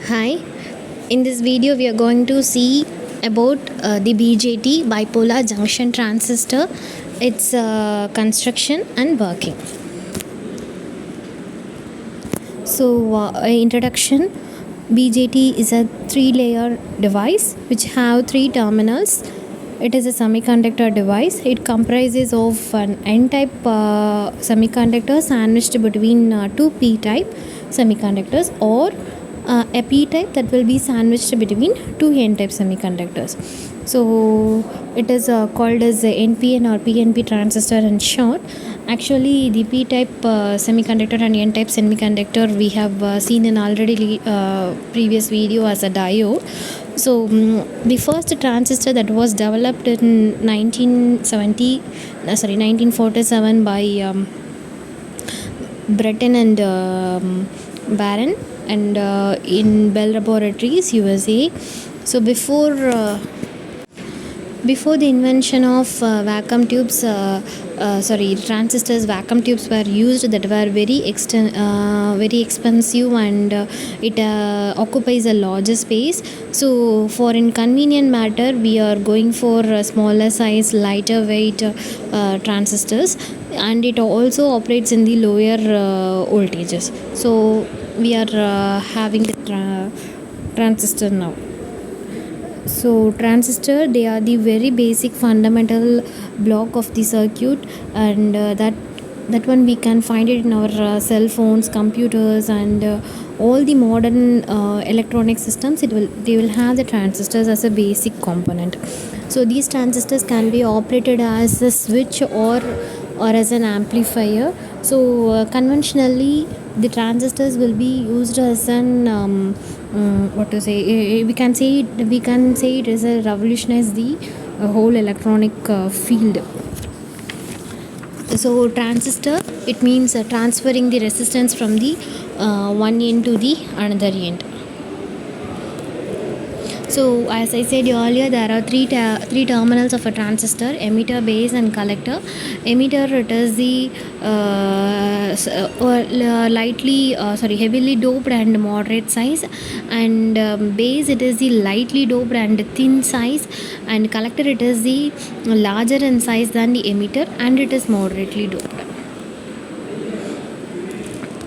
Hi, in this video we are going to see about the BJT bipolar junction transistor, its construction and working. So introduction. BJT is a three-layer device which have three terminals. It is a semiconductor device. It comprises of an N-type semiconductor sandwiched between two P-type semiconductors, or a p-type that will be sandwiched between two n-type semiconductors. So it is called as NPN or PNP transistor in short. Actually, the p-type semiconductor and n-type semiconductor we have seen in already previous video as a diode. So the first transistor that was developed in 1947 by Breton and Baron and in Bell Laboratories, USA. So before the invention of vacuum tubes, transistors, vacuum tubes were used that were very expensive, and it occupies a larger space. So for inconvenient matter, we are going for smaller size, lighter weight transistors, and it also operates in the lower voltages. So we are having the transistor now. So transistor, they are the very basic fundamental block of the circuit, and that one we can find it in our cell phones, computers, and all the modern electronic systems. They will have the transistors as a basic component. So these transistors can be operated as a switch or as an amplifier. So conventionally the transistors will be used as an we can say it is a revolutionize the whole electronic field. So transistor, it means transferring the resistance from the one end to the another end. So as I said earlier, there are three terminals of a transistor: emitter, base, and collector. Emitter, it is the heavily doped and moderate size, and base, it is the lightly doped and thin size, and collector, it is the larger in size than the emitter, and it is moderately doped.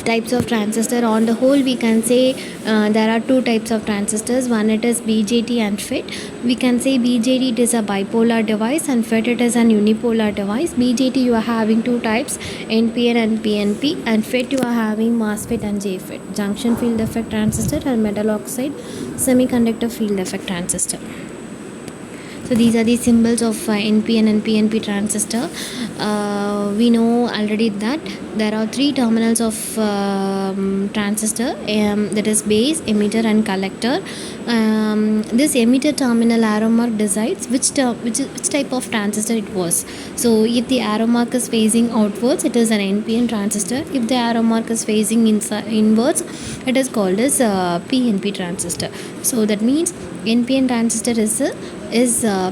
Types of transistor, on the whole we can say there are two types of transistors. One, it is BJT and FET. We can say BJT, it is a bipolar device, and FET, it is an unipolar device. BJT, you are having two types, NPN and PNP, and FET, you are having MOSFET and JFET, junction field effect transistor, and metal oxide semiconductor field effect transistor. So these are the symbols of NPN and PNP transistor. We know already that there are three terminals of transistor, that is base, emitter, and collector. This emitter terminal arrow mark decides which type of transistor it was. So if the arrow mark is facing outwards, it is an NPN transistor. If the arrow mark is facing inwards, it is called as PNP transistor. So that means NPN transistor is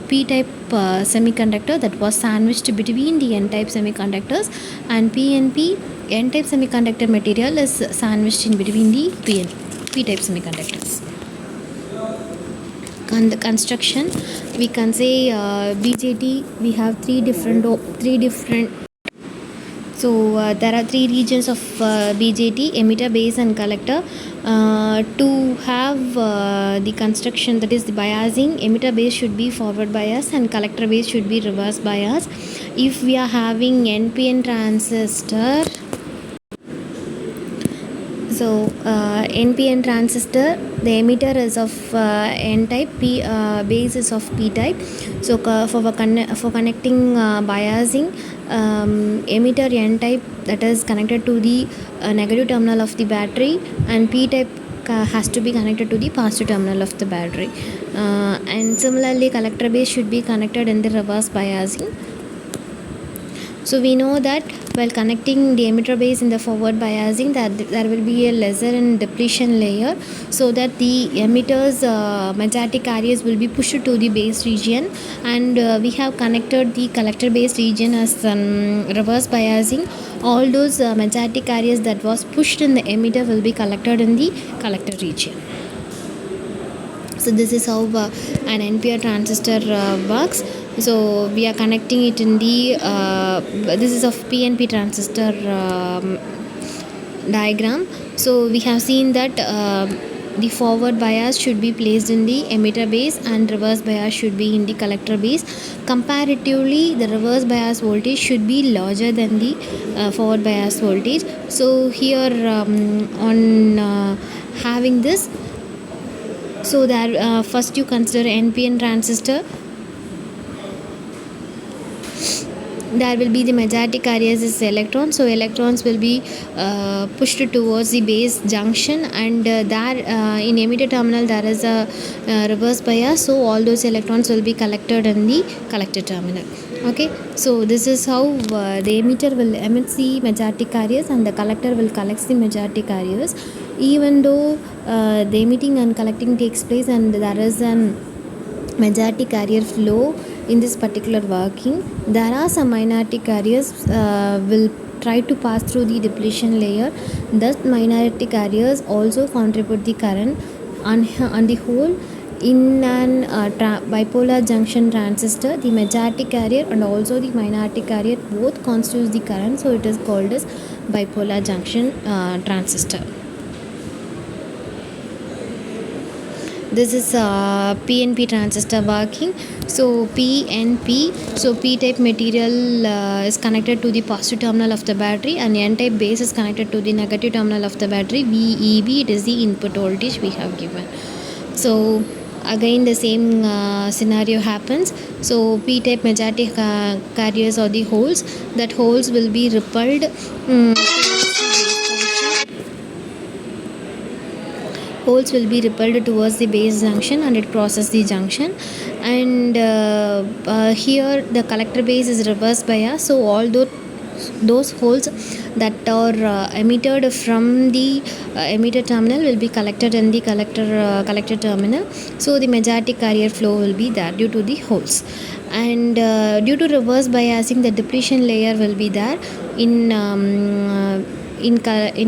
p-type semiconductor that was sandwiched between the n-type semiconductors, and PNP, n-type semiconductor material, is sandwiched in between the p-type semiconductors. The construction, we can say BJT, we have three different. So there are three regions of BJT: emitter, base, and collector. To have the construction, that is the biasing, emitter base should be forward bias and collector base should be reverse bias. If we are having NPN transistor, so NPN transistor, the emitter is of N-type, base is of P-type. So for connecting biasing, emitter N-type, that is connected to the negative terminal of the battery, and P-type has to be connected to the positive terminal of the battery. And similarly, collector base should be connected in the reverse biasing. So we know that while connecting the emitter base in the forward biasing, that there will be a lesser in depletion layer, so that the emitter's magnetic carriers will be pushed to the base region, and we have connected the collector base region as reverse biasing. All those magnetic carriers that was pushed in the emitter will be collected in the collector region. So this is how an NPN transistor works. So we are connecting it in the this is of PNP transistor diagram. So we have seen that the forward bias should be placed in the emitter base and reverse bias should be in the collector base. Comparatively, the reverse bias voltage should be larger than the forward bias voltage. So here on having this, so that first you consider NPN transistor. There will be the magnetic carriers as electrons, so electrons will be pushed towards the base junction, and there in emitter terminal there is a reverse bias, so all those electrons will be collected in the collector terminal. Okay, so this is how the emitter will emit the magnetic carriers and the collector will collect the magnetic carriers. Even though the emitting and collecting takes place and there is an magnetic carrier flow in this particular working, there are some minority carriers will try to pass through the depletion layer. Thus minority carriers also contribute the current. On the whole, in an bipolar junction transistor, the magnetic carrier and also the minority carrier both constitute the current, so it is called as bipolar junction transistor. This is PNP transistor working. So PNP, so P type material is connected to the positive terminal of the battery and N type base is connected to the negative terminal of the battery. VEB, it is the input voltage we have given. So again the same scenario happens. So P type magnetic carriers or the holes, that holes will be repelled holes will be repelled towards the base junction and it crosses the junction, and here the collector base is reverse bias, so all those holes that are emitted from the emitter terminal will be collected in the collector terminal, so the magnetic carrier flow will be there due to the holes. And due to reverse biasing, the depletion layer will be there in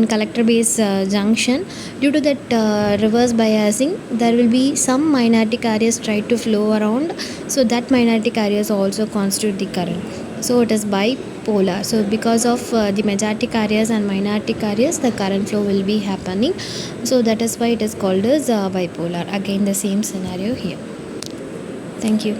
collector base junction. Due to that reverse biasing, there will be some magnetic carriers try to flow around, so that magnetic carriers also constitute the current, so it is bipolar. So because of the magnetic carriers and magnetic carriers, the current flow will be happening, so that is why it is called as bipolar. Again the same scenario here. Thank you.